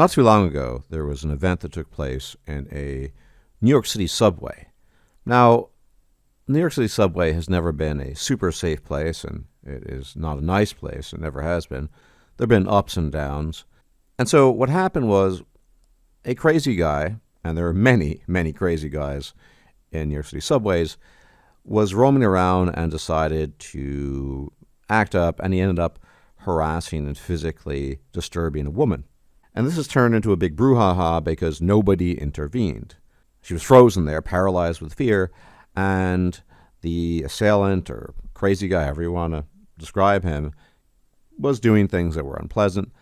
Not too long ago, there was an event that took place in a New York City subway. Now, New York City subway has never been a super safe place, and it is not a nice place. It never has been. There have been ups and downs. And so what happened was a crazy guy, and there are many, many crazy guys in New York City subways, was roaming around and decided to act up, and he ended up harassing and physically disturbing a woman. And this has turned into a big brouhaha because nobody intervened. She was frozen there, paralyzed with fear, and the assailant, or crazy guy, however you want to describe him, was doing things that were unpleasant.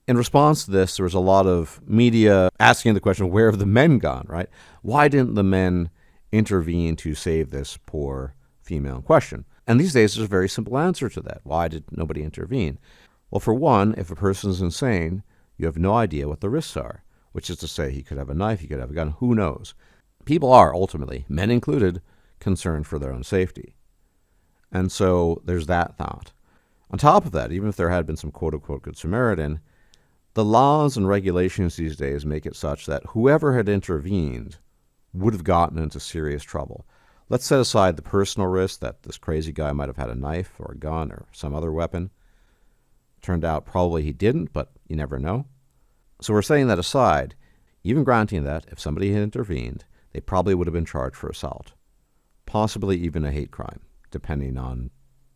In response to this, there was a lot of media asking the question, where have the men gone, right? Why didn't the men intervene to save this poor female in question? And these days, there's a very simple answer to that. Why did nobody intervene? Well, for one, if a person is insane, you have no idea what the risks are, which is to say he could have a knife, he could have a gun, who knows? People are ultimately, men included, concerned for their own safety. And so there's that thought. On top of that, even if there had been some quote-unquote good Samaritan, the laws and regulations these days make it such that whoever had intervened would have gotten into serious trouble. Let's set aside the personal risk that this crazy guy might have had a knife or a gun or some other weapon. Turned out probably he didn't, but you never know. So we're setting that aside. Even granting that, if somebody had intervened, they probably would have been charged for assault. Possibly even a hate crime, depending on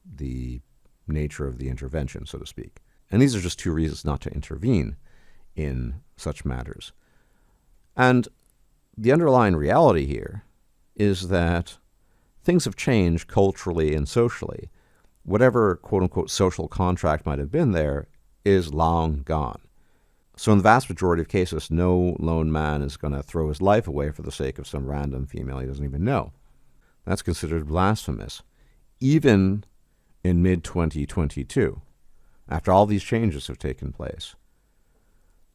the nature of the intervention, so to speak. And these are just two reasons not to intervene in such matters. And the underlying reality here is that things have changed culturally and socially. Whatever quote-unquote social contract might have been there is long gone. So in the vast majority of cases, no lone man is going to throw his life away for the sake of some random female he doesn't even know. That's considered blasphemous, even in mid-2022, after all these changes have taken place.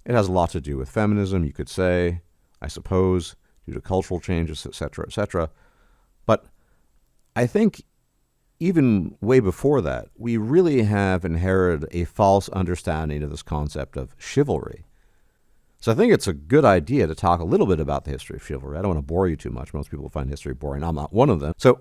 It has a lot to do with feminism, you could say, I suppose, due to cultural changes, etc., etc. But I think even way before that, we really have inherited a false understanding of this concept of chivalry. So I think it's a good idea to talk a little bit about the history of chivalry. I don't want to bore you too much. Most people find history boring. I'm not one of them. So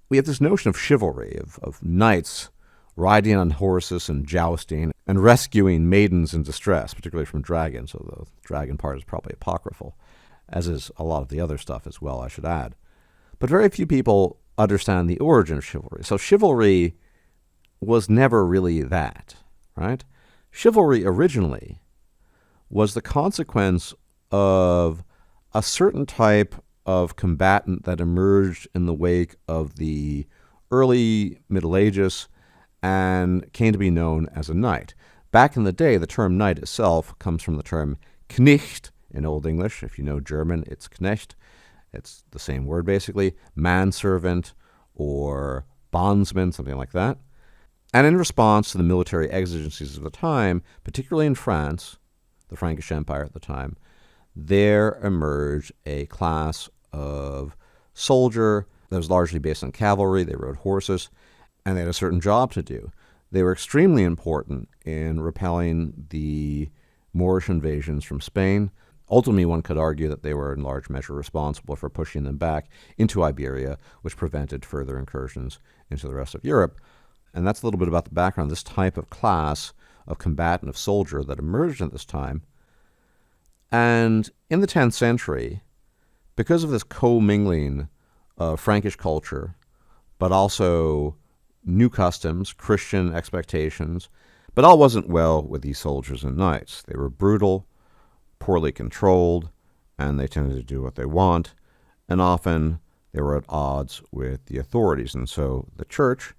we have this notion of chivalry, of knights riding on horses and jousting and rescuing maidens in distress, particularly from dragons, although the dragon part is probably apocryphal, as is a lot of the other stuff as well, I should add. But very few people understand the origin of chivalry. So chivalry was never really that, right? Chivalry originally was the consequence of a certain type of combatant that emerged in the wake of the early Middle Ages and came to be known as a knight. Back in the day, the term knight itself comes from the term Knecht in Old English. If you know German, it's Knecht. It's the same word, basically. Manservant or bondsman, something like that. And in response to the military exigencies of the time, particularly in France, the Frankish Empire at the time, there emerged a class of soldier that was largely based on cavalry. They rode horses, and they had a certain job to do. They were extremely important in repelling the Moorish invasions from Spain. Ultimately, one could argue that they were in large measure responsible for pushing them back into Iberia, which prevented further incursions into the rest of Europe. And that's a little bit about the background, this type of class of combatant, of soldier that emerged at this time. And in the 10th century, because of this commingling of Frankish culture, but also new customs, Christian expectations, but all wasn't well with these soldiers and knights. They were brutal, poorly controlled, and they tended to do what they want, and often they were at odds with the authorities. And so the church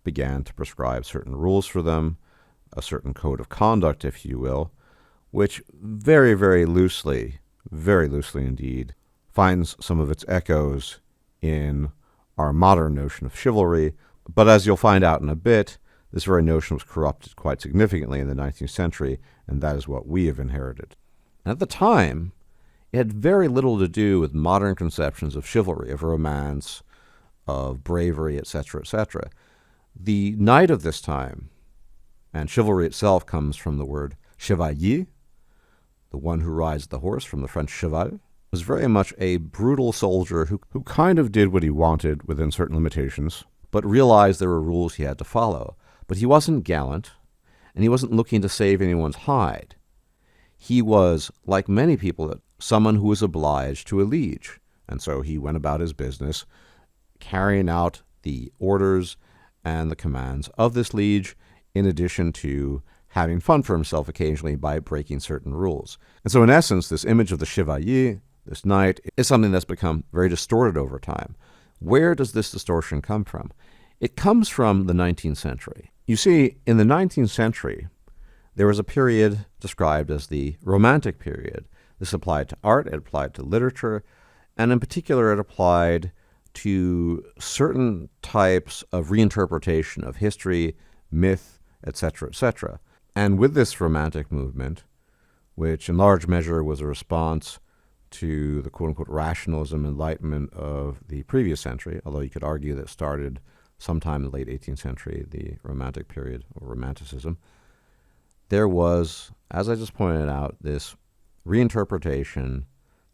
began to prescribe certain rules for them, a certain code of conduct, if you will, which very, very loosely indeed, finds some of its echoes in our modern notion of chivalry. But as you'll find out in a bit, this very notion was corrupted quite significantly in the 19th century, and that is what we have inherited. And at the time, it had very little to do with modern conceptions of chivalry, of romance, of bravery, etc., etc. The knight of this time, and chivalry itself comes from the word chevalier, the one who rides the horse from the French cheval, was very much a brutal soldier who kind of did what he wanted within certain limitations, but realized there were rules he had to follow. But he wasn't gallant, and he wasn't looking to save anyone's hide. He was, like many people, someone who was obliged to a liege, and so he went about his business, carrying out the orders and the commands of this liege, in addition to having fun for himself occasionally by breaking certain rules. And so in essence, this image of the chevalier, this knight, is something that's become very distorted over time. Where does this distortion come from? It comes from the 19th century. You see, in the 19th century, there was a period described as the Romantic period. This applied to art, it applied to literature, and in particular it applied to certain types of reinterpretation of history, myth, etc., etc. And with this Romantic movement, which in large measure was a response to the quote-unquote rationalism, enlightenment of the previous century, although you could argue that it started sometime in the late 18th century, the Romantic period, or Romanticism, there was, as I just pointed out, this reinterpretation,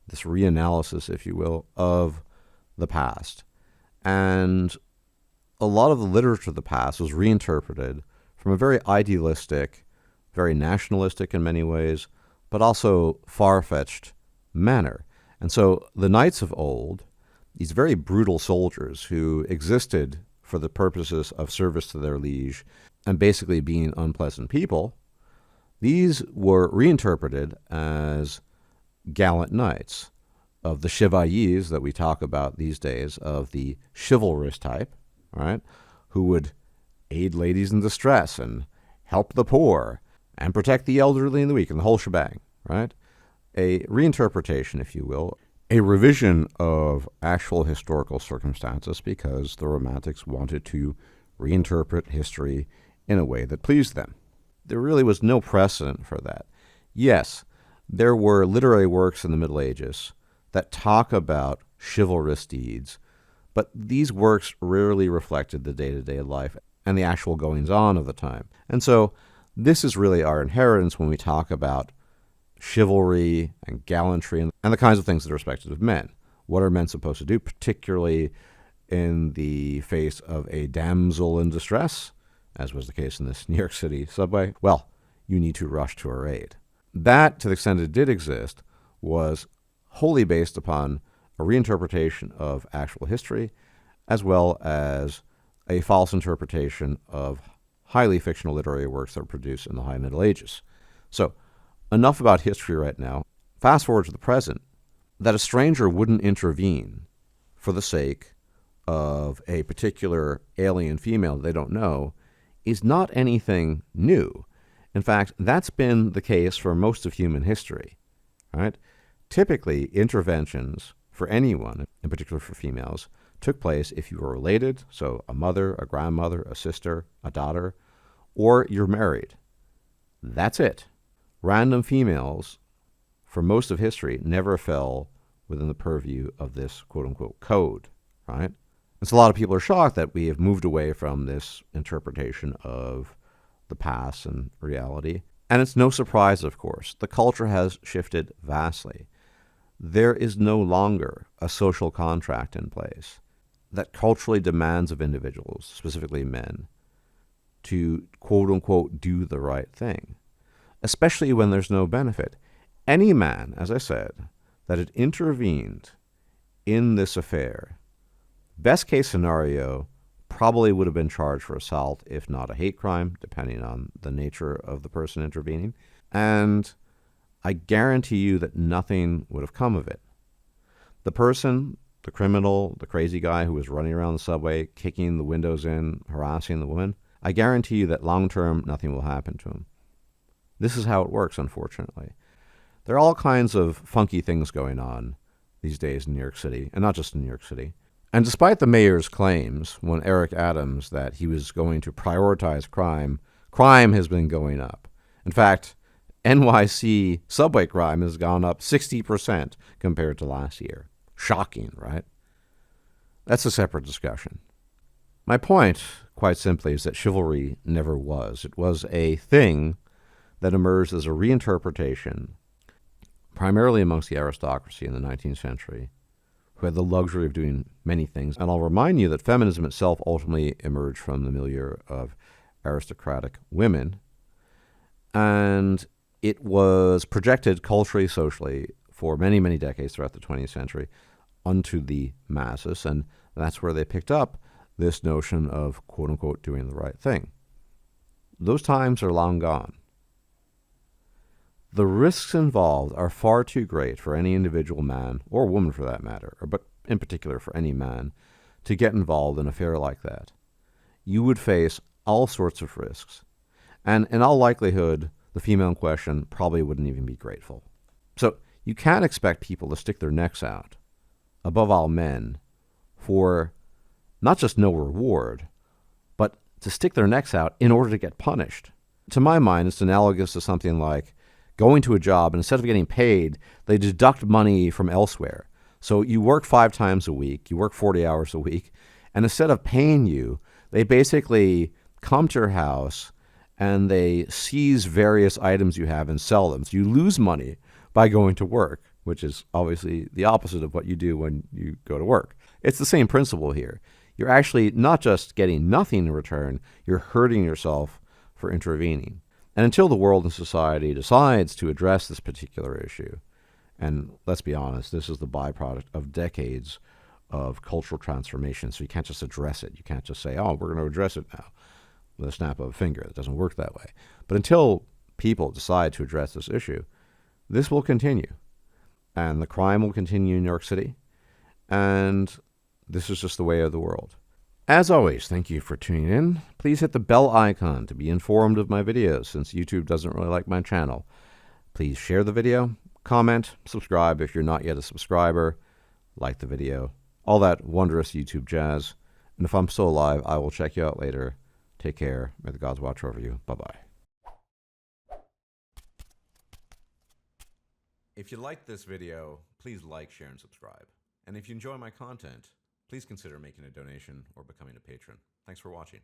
this reanalysis, if you will, of the past. And a lot of the literature of the past was reinterpreted from a very idealistic, very nationalistic in many ways, but also far-fetched manner. And so the knights of old, these very brutal soldiers who existed for the purposes of service to their liege and basically being unpleasant people, these were reinterpreted as gallant knights of the chevaliers that we talk about these days, of the chivalrous type, right, who would aid ladies in distress and help the poor and protect the elderly and the weak and the whole shebang, right? A reinterpretation, if you will, a revision of actual historical circumstances because the Romantics wanted to reinterpret history in a way that pleased them. There really was no precedent for that. Yes, there were literary works in the Middle Ages that talk about chivalrous deeds, but these works rarely reflected the day-to-day life and the actual goings-on of the time. And so this is really our inheritance when we talk about chivalry and gallantry and the kinds of things that are expected of men. What are men supposed to do, particularly in the face of a damsel in distress, as was the case in this New York City subway? Well, you need to rush to her aid. That, to the extent it did exist, was wholly based upon a reinterpretation of actual history, as well as a false interpretation of highly fictional literary works that were produced in the High Middle Ages. So, enough about history right now. Fast forward to the present, that a stranger wouldn't intervene for the sake of a particular alien female they don't know is not anything new. In fact, that's been the case for most of human history, right? Typically, interventions for anyone, in particular for females, took place if you were related, so a mother, a grandmother, a sister, a daughter, or you're married. That's it. Random females, for most of history, never fell within the purview of this quote-unquote code, right? And so a lot of people are shocked that we have moved away from this interpretation of the past and reality. And it's no surprise, of course. The culture has shifted vastly. There is no longer a social contract in place that culturally demands of individuals, specifically men, to quote-unquote do the right thing, especially when there's no benefit. Any man, as I said, that had intervened in this affair, best case scenario, probably would have been charged for assault, if not a hate crime, depending on the nature of the person intervening. And I guarantee you that nothing would have come of it. The person, the criminal, the crazy guy who was running around the subway, kicking the windows in, harassing the woman, I guarantee you that long-term, nothing will happen to him. This is how it works, unfortunately. There are all kinds of funky things going on these days in New York City, and not just in New York City. And despite the mayor's claims, when Eric Adams, that he was going to prioritize crime, crime has been going up. In fact, NYC subway crime has gone up 60% compared to last year. Shocking, right? That's a separate discussion. My point, quite simply, is that chivalry never was. It was a thing that emerged as a reinterpretation primarily amongst the aristocracy in the 19th century, who had the luxury of doing many things. And I'll remind you that feminism itself ultimately emerged from the milieu of aristocratic women, and it was projected culturally, socially, for many, many decades throughout the 20th century unto the masses, and that's where they picked up this notion of quote-unquote doing the right thing. Those times are long gone. The risks involved are far too great for any individual man, or woman for that matter, but in particular for any man, to get involved in an affair like that. You would face all sorts of risks, and in all likelihood, the female in question probably wouldn't even be grateful. So you can't expect people to stick their necks out, above all men, for not just no reward, but to stick their necks out in order to get punished. To my mind, it's analogous to something like going to a job, and instead of getting paid, they deduct money from elsewhere. So you work 5 times a week, you work 40 hours a week, and instead of paying you, they basically come to your house and they seize various items you have and sell them. So you lose money by going to work, which is obviously the opposite of what you do when you go to work. It's the same principle here. You're actually not just getting nothing in return, you're hurting yourself for intervening. And until the world and society decides to address this particular issue, and let's be honest, this is the byproduct of decades of cultural transformation, so you can't just address it. You can't just say, oh, we're going to address it now with a snap of a finger. It doesn't work that way. But until people decide to address this issue, this will continue. And the crime will continue in New York City. And this is just the way of the world. As always, thank you for tuning in. Please hit the bell icon to be informed of my videos, since YouTube doesn't really like my channel. Please share the video, comment, subscribe if you're not yet a subscriber, like the video, all that wondrous YouTube jazz. And if I'm still alive, I will check you out later. Take care. May the gods watch over you. Bye-bye. If you liked this video, please like, share, and subscribe. And if you enjoy my content, please consider making a donation or becoming a patron. Thanks for watching.